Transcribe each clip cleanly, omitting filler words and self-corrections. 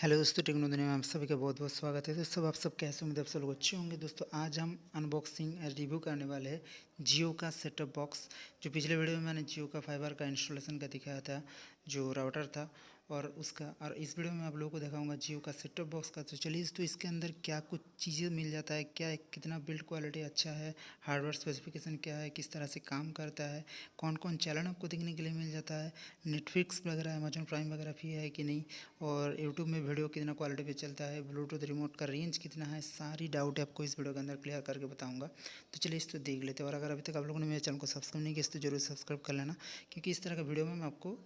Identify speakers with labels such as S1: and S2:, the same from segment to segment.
S1: Hello दोस्तों, techno दुनिया में आप सभी का बहुत बहुत स्वागत है। दोस्तों आप सब कैसे, उम्मीद आप सब लोग अच्छे होंगे। दोस्तों आज हम अनबॉक्सिंग रिव्यू करने वाले हैं जियो का सेटअप बॉक्स। जो पिछले वीडियो में मैंने जियो का फाइबर का इंस्टॉलेशन का दिखाया था, जो राउटर था और इस वीडियो में आप लोगों को दिखाऊंगा जियो का सेटअप बॉक्स का। तो चलिए, तो इसके अंदर क्या कुछ चीज़ें मिल जाता है, क्या कितना बिल्ड क्वालिटी अच्छा है, हार्डवेयर स्पेसिफिकेशन क्या है, किस तरह से काम करता है, कौन कौन चैनल आपको देखने के लिए मिल जाता है, नेटफ्लिक्स वगैरह अमेजॉन प्राइम वगैरह भी है कि नहीं, और यूट्यूब में वीडियो कितना क्वालिटी पे चलता है, ब्लूटूथ रिमोट का रेंज कितना है, सारी डाउट आपको इस वीडियो के अंदर क्लियर करके बताऊंगा। तो चलिए इसको देख लेते हैं। और अगर अभी तक आप लोगों ने मेरे चैनल को सब्सक्राइब नहीं किया तो जरूर सब्सक्राइब कर लेना, क्योंकि इस तरह का वीडियो में मैं आपको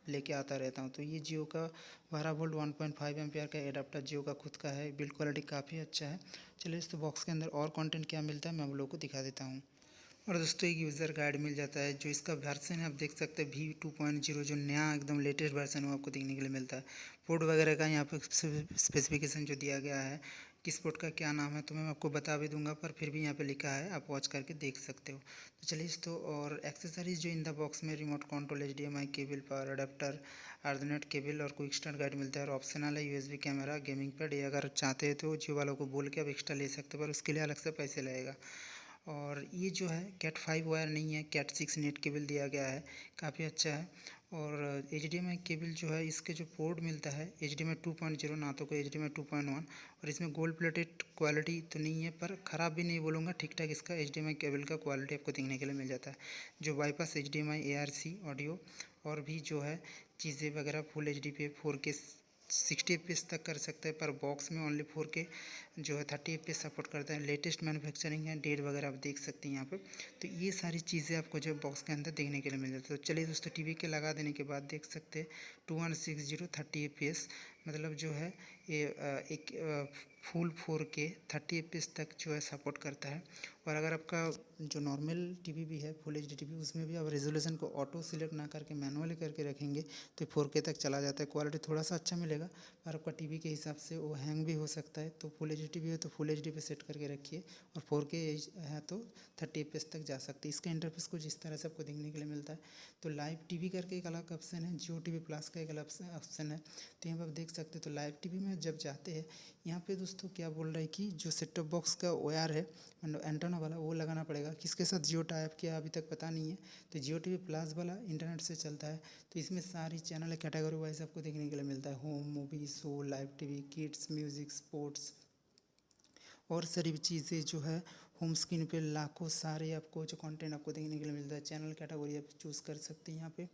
S1: लेके आता रहता हूँ। तो ये जियो का 12 वोल्ट 1.5 एम्पियर का एडाप्टर जियो का खुद का है। बिल्ड क्वालिटी काफ़ी अच्छा है। चलिए इस तो बॉक्स के अंदर और कंटेंट क्या मिलता है मैं आप लोगों को दिखा देता हूँ। और दोस्तों एक यूज़र गाइड मिल जाता है। जो इसका वर्जन है आप देख सकते हैं V2.0, जो नया एकदम लेटेस्ट वर्जन है वो आपको देखने के लिए मिलता है। पोर्ट वगैरह का यहाँ पर स्पेसिफिकेशन जो दिया गया है, किस पोर्ट का क्या नाम है तो मैं आपको बता भी दूंगा, पर फिर भी यहाँ पे लिखा है, आप वॉच करके देख सकते हो। तो चलिए तो और एक्सेसरीज जो इन द बॉक्स में remote control, HDMI cable, power adapter, ethernet cable और क्विक स्टार्ट गाइड मिलता है। और ऑप्शनल है USB कैमरा, गेमिंग पैड। ये अगर चाहते हैं तो जियो वालों को बोल के आप एक्स्ट्रा ले सकते हो, पर उसके लिए अलग से पैसे लगेगा। और ये जो है कैट 5 वायर नहीं है, कैट 6 नेट केबल दिया गया है, काफ़ी अच्छा है। और HDMI केबल जो है, इसके जो पोर्ट मिलता है HDMI 2.0, ना तो कोई HDMI 2.1। और इसमें गोल्ड प्लेटेड क्वालिटी तो नहीं है, पर ख़राब भी नहीं बोलूँगा, ठीक ठाक इसका HDMI केबल का क्वालिटी आपको देखने के लिए मिल जाता है। जो बाईपास HDMI ARC ऑडियो और भी जो है चीज़ें वगैरह फुल HD पे 4K 60 FPS तक कर सकते हैं, पर बॉक्स में ओनली 4K जो है 30 FPS सपोर्ट करता है। लेटेस्ट मैन्युफैक्चरिंग है, डेट वगैरह आप देख सकते हैं यहाँ पे। तो ये सारी चीज़ें आपको जो बॉक्स के अंदर देखने के लिए मिल जाती है। तो चलिए दोस्तों, टीवी के लगा देने के बाद देख सकते हैं 2160 30 FPS, मतलब जो है ये एक फुल 4K 30 FPS तक जो है सपोर्ट करता है। और अगर आपका जो नॉर्मल टीवी भी है, फुल HD टीवी, उसमें भी आप रेजोल्यूशन को ऑटो सिलेक्ट ना करके मैनुअली करके रखेंगे तो 4K तक चला जाता है। क्वालिटी थोड़ा सा अच्छा मिलेगा, पर आपका टीवी के हिसाब से वो हैंग भी हो सकता है। तो फुल HD टीवी है तो फुल HD पे सेट करके रखिए, और 4K है तो 30 FPS तक जा सकते हैं। इसका इंटरफेस कुछ इस तरह से आपको देखने के लिए मिलता है। तो लाइव टीवी करके एक अलग ऑप्शन है, जियो टीवी प्लस का एक अलग ऑप्शन है। तो यहाँ पर आप देख सकते हैं। तो लाइव टीवी में जब जाते हैं, यहाँ पे दोस्तों क्या बोल रहा है कि जो सेट टॉप बॉक्स का वायर है, मतलब एंटेना वाला, वो लगाना पड़ेगा। किसके साथ जियो टाइप किया अभी तक पता नहीं है। तो जियो टीवी प्लस वाला इंटरनेट से चलता है। तो इसमें सारी चैनल कैटेगरी वाइज आपको देखने के लिए मिलता है। Home, movie, show, live TV, kids, music, sports और सारी चीज़ें जो है होम स्क्रीन पे लाखों सारे आपको जो कंटेंट आपको देखने के लिए मिलता है। चैनल कैटेगरी आप चूज़ कर सकते हैं यहाँ पे।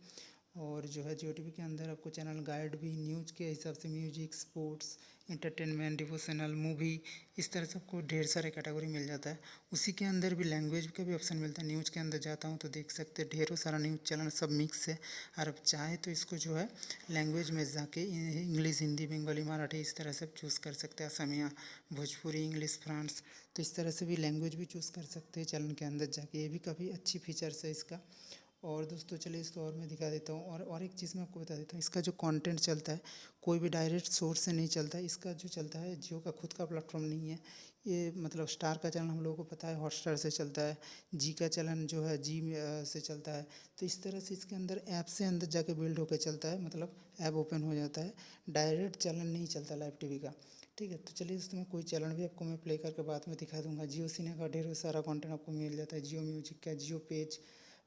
S1: और जो है जियो टीवी के अंदर आपको चैनल गाइड भी न्यूज़ के हिसाब से, music, sports, entertainment, devotional, movie, इस तरह से आपको ढेर सारे कैटेगरी मिल जाता है। उसी के अंदर भी लैंग्वेज का भी ऑप्शन मिलता है। न्यूज़ के अंदर जाता हूँ तो देख सकते हैं ढेरों सारा न्यूज़ चैनल सब मिक्स है। और आप चाहे तो इसको जो है लैंग्वेज में जाके इंग्लिश, हिंदी, बंगाली, मराठी, इस तरह से आप चूज़ कर सकते हैं। असमिया, भोजपुरी, इंग्लिश, फ्रांस, तो इस तरह से भी लैंग्वेज भी चूज़ कर सकते हैं चैनल के अंदर जाके। ये भी काफ़ी अच्छी फीचर्स है इसका। और दोस्तों चलिए इसको और मैं दिखा देता हूँ। और एक चीज़ मैं आपको बता देता हूँ, इसका जो कंटेंट चलता है कोई भी डायरेक्ट सोर्स से नहीं चलता है। इसका जो चलता है, जियो का खुद का प्लेटफॉर्म नहीं है ये। मतलब स्टार का चैनल हम लोगों को पता है हॉटस्टार से चलता है, जी का चैनल जो है जी से चलता है। तो इस तरह से इसके अंदर ऐप से अंदर जाके बिल्ड होकर चलता है, मतलब ऐप ओपन हो जाता है, डायरेक्ट चैनल नहीं चलता लाइव टीवी का। ठीक है, तो चलिए इसमें कोई चैनल भी आपको मैं प्ले करके बाद में दिखा दूंगा। जियो सिने का ढेर सारा कंटेंट आपको मिल जाता है, जियो म्यूजिक का, जियो पेज,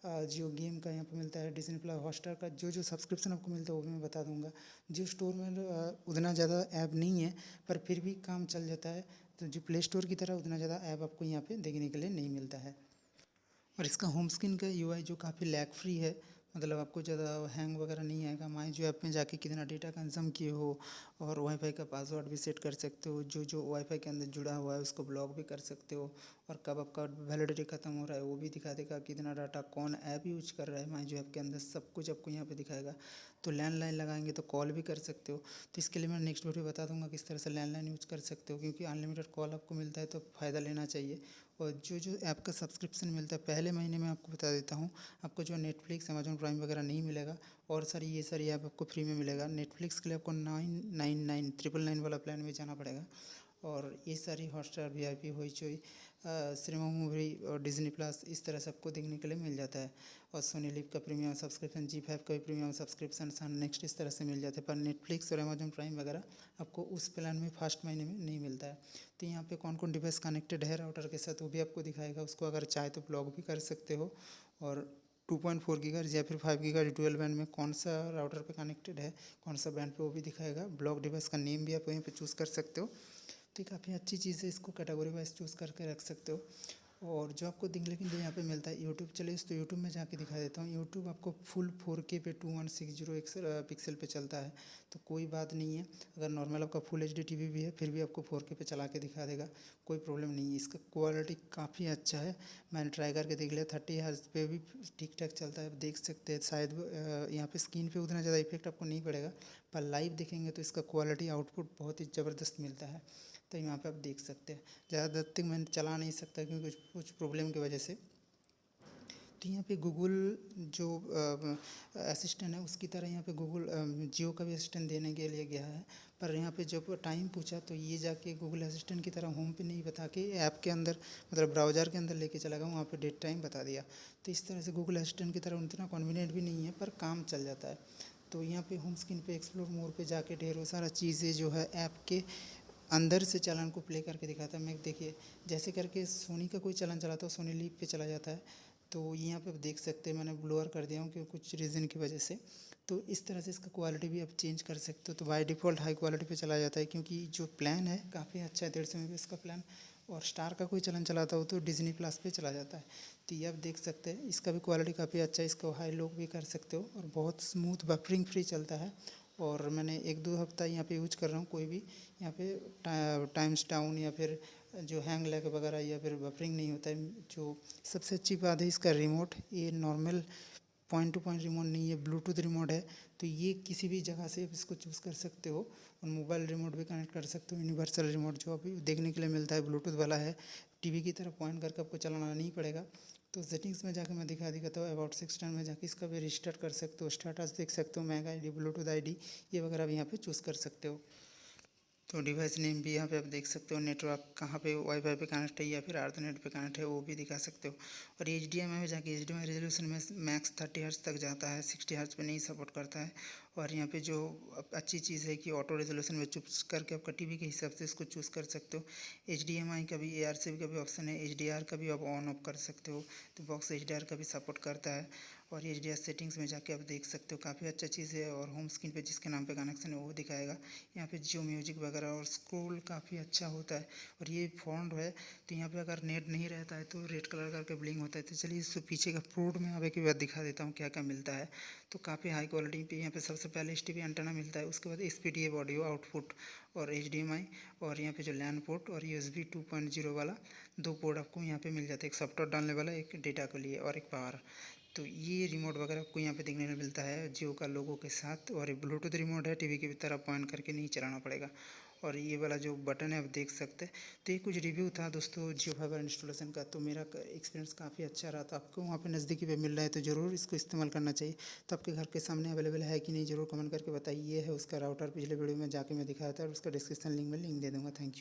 S1: जियो गेम का यहाँ पे मिलता है, डिज्नी प्लस, हॉटस्टार का जो जो सब्सक्रिप्शन आपको मिलता है वो भी मैं बता दूंगा। जियो स्टोर में उतना ज़्यादा ऐप नहीं है, पर फिर भी काम चल जाता है। तो जो प्ले स्टोर की तरह उतना ज़्यादा ऐप आपको यहाँ पे देखने के लिए नहीं मिलता है। और इसका होम स्क्रीन का UI जो काफ़ी लैग फ्री है, मतलब आपको ज़्यादा हैंग वगैरह नहीं आएगा। माई जो ऐप में जाके कितना डेटा कंज्यूम किए हो, और वाईफाई का पासवर्ड भी सेट कर सकते हो। जो जो वाईफाई के अंदर जुड़ा हुआ है उसको ब्लॉक भी कर सकते हो। और कब आपका वैलिडिटी ख़त्म हो रहा है वो भी दिखा देगा, कितना डाटा कौन ऐप यूज कर रहा है। माई जो ऐप के अंदर सब कुछ आपको यहाँ पे दिखाएगा। तो लैंडलाइन लगाएंगे तो कॉल भी कर सकते हो। तो इसके लिए मैं नेक्स्ट वीडियो बता दूंगा किस तरह से लैंडलाइन यूज कर सकते हो, क्योंकि अनलिमिटेड कॉल आपको मिलता है तो फ़ायदा लेना चाहिए। और जो जो ऐप का सब्सक्रिप्शन मिलता है पहले महीने में आपको बता देता हूँ, आपको जो नेटफ्लिक्स, अमेजॉन प्राइम वगैरह नहीं मिलेगा, और ये सारी ऐप आपको फ्री में मिलेगा। नेटफ्लिक्स के लिए आपको 999 999 वाला प्लान में जाना पड़ेगा। और ये सारी Hotstar VIP Hoichoi cinema movie और डिज्नी प्लस इस तरह सबको देखने के लिए मिल जाता है। और सोनी लिव का प्रीमियम सब्सक्रिप्शन, जी5 का भी प्रीमियम सब्सक्रिप्शन सन नेक्स्ट इस तरह से मिल जाते हैं। पर नेटफ्लिक्स और अमेजन प्राइम वगैरह आपको उस प्लान में फर्स्ट महीने में नहीं मिलता है। तो यहाँ पे कौन कौन डिवाइस कनेक्टेड है राउटर के साथ वो भी आपको दिखाएगा। उसको अगर चाहे तो ब्लॉक भी कर सकते हो। और 2.4 गीगाहर्ट्ज़ या फिर 5 गीगाहर्ट्ज़ डुअल बैंड में कौन सा राउटर पे कनेक्टेड है, कौन सा बैंड पे वो भी दिखाएगा। ब्लॉक डिवाइस का नेम भी आप वहीं पे चूज़ कर सकते हो। तो ये काफ़ी अच्छी चीज़ है, इसको कैटेगरी वाइज चूज़ करके रख सकते हो। और जो आपको दिख लेकिन जो यहाँ पे मिलता है यूट्यूब, चलिए तो यूट्यूब में जाके दिखा देता हूँ। यूट्यूब आपको फुल 4K पे 2160 पिक्सल पे चलता है, तो कोई बात नहीं है। अगर नॉर्मल आपका फुल HD टीवी भी है फिर भी आपको 4K पे चला के दिखा देगा, कोई प्रॉब्लम नहीं है। इसका क्वालिटी काफ़ी अच्छा है, मैंने ट्राई करके देख लिया। 30 हर्ट्ज़ पे भी ठीक ठाक चलता है, आप देख सकते हैं। शायद यहाँ पे स्क्रीन पे उतना ज़्यादा इफेक्ट आपको नहीं पड़ेगा, पर लाइव देखेंगे तो इसका क्वालिटी आउटपुट बहुत ही ज़बरदस्त मिलता है। तो यहाँ पे आप देख सकते हैं। ज़्यादा देर तक मैं चला नहीं सकता क्योंकि कुछ प्रॉब्लम की वजह से। तो यहाँ पे गूगल जो असिस्टेंट है उसकी तरह यहाँ पे गूगल जियो का भी असिस्टेंट देने के लिए गया है। पर यहाँ पे जब टाइम पूछा तो ये जाके गूगल असिस्टेंट की तरह होम पे नहीं बता के ऐप के अंदर, मतलब ब्राउज़र के अंदर लेके चला गया, वहाँ पे डेट टाइम बता दिया। तो इस तरह से गूगल असिस्टेंट की तरह उतना कन्वीनियंट भी नहीं है, पर काम चल जाता है। तो यहाँ पे होम स्क्रीन पे एक्सप्लोर मोड पे जाके ढेरों सारा चीज़ें जो है ऐप के अंदर से चालान को प्ले करके दिखाता है। मैं देखिए जैसे करके सोनी का कोई चालान चलाता है, सोनी लीव पे चला जाता है। तो यहाँ पे आप देख सकते हैं, मैंने ब्लोअर कर दिया हूँ क्योंकि कुछ रीज़न की वजह से। तो इस तरह से इसका क्वालिटी भी आप चेंज कर सकते हो। तो बाय डिफ़ॉल्ट हाई क्वालिटी पे चला जाता है क्योंकि जो प्लान है काफ़ी अच्छा है, 150 MB का प्लान। और स्टार का कोई चलन चलाता हो तो डिज्नी प्लस पे चला जाता है। तो ये आप देख सकते हैं, इसका भी क्वालिटी काफ़ी अच्छा है। इसको हाई लो भी कर सकते हो और बहुत स्मूथ बफरिंग फ्री चलता है। और मैंने 1-2 हफ्ता यहाँ पे यूज कर रहा हूँ, कोई भी यहाँ पे टाइम्स डाउन या फिर जो हैंग लैग वगैरह या फिर बफरिंग नहीं होता है। जो सबसे अच्छी बात है इसका रिमोट, ये normal point two point remote नहीं है, ब्लूटूथ रिमोट है। तो ये किसी भी जगह से आप इसको चूज़ कर सकते हो और मोबाइल रिमोट भी कनेक्ट कर सकते हो। यूनिवर्सल रिमोट जो अभी देखने के लिए मिलता है ब्लूटूथ वाला है, टीवी की तरफ पॉइंट करके आपको चलाना नहीं पड़ेगा। तो सेटिंग्स में जाकर मैं दिखाता हूँ, अबाउट 6 में जाके इसका भी रिस्टार्ट कर सकते हो, स्टेटस देख सकते हो, मैग ID, ब्लूटूथ ID ये वगैरह भी यहाँ पे चूज़ कर सकते हो। तो डिवाइस नेम भी यहाँ पे आप देख सकते हो, नेटवर्क कहाँ पे वाईफाई पे कनेक्ट है या फिर अर्धनेट पे कनेक्ट है वो भी दिखा सकते हो। और HDMI में जाके HDMI रेजोल्यूशन में मैक्स 30 हर्ट्ज़ तक जाता है, 60 हर्ट्ज़ पे नहीं सपोर्ट करता है। और यहाँ पे जो अच्छी चीज़ है कि ऑटो रेजोल्यूशन में चूज़ करके आपका टीवी के हिसाब से इसको चूज़ कर सकते हो। HDMI का भी, ARCB का भी ऑप्शन है, HDR का भी आप ऑन ऑफ कर सकते हो। तो बॉक्स HDR का भी सपोर्ट करता है। और HDR सेटिंग्स में जाके आप देख सकते हो, काफ़ी अच्छा चीज़ है। और होम स्क्रीन पे जिसके नाम पे कनेक्शन है वो दिखाएगा। यहाँ पे जियो म्यूजिक वगैरह और स्क्रोल काफ़ी अच्छा होता है। और ये फ़ॉन्ट है तो यहाँ पे अगर नेट नहीं रहता है तो रेड कलर करके ब्लिंक होता है। तो चलिए इससे पीछे का फ्रूट में अब एक बार दिखा देता हूँ क्या क्या मिलता है। तो काफ़ी हाई क्वालिटी पे यहाँ पे सबसे पहले STP एंटेना मिलता है, उसके बाद SPDA ऑडियो आउटपुट और HDMI और यहाँ पे जो लैन पोर्ट और USB 2.0 वाला 2 पोर्ट आपको यहाँ पे मिल जाता है। एक सॉफ्टवेयर डालने वाला, एक डेटा के लिए और एक पावर। तो ये रिमोट वगैरह आपको यहाँ पे देखने को मिलता है जियो का लोगो के साथ। और ये ब्लूटूथ रिमोट है, टीवी की तरह पॉइंट करके नहीं चलाना पड़ेगा। और ये वाला जो बटन है आप देख सकते हैं। तो ये कुछ रिव्यू था दोस्तों जियो फाइबर इंस्टॉलेशन का। तो मेरा एक्सपीरियंस काफ़ी अच्छा रहा। तो आपको वहाँ पे नज़दीकी पे मिल रहा है तो ज़रूर इसको इस्तेमाल करना चाहिए। तो आपके घर के सामने अवेलेबल है कि नहीं ज़रूर कमेंट करके बताइए। ये है उसका राउटर, पिछले वीडियो में जाके मैं दिखाया था और उसका डिस्क्रिप्शन लिंक में लिंक दे दूँगा। Thank you.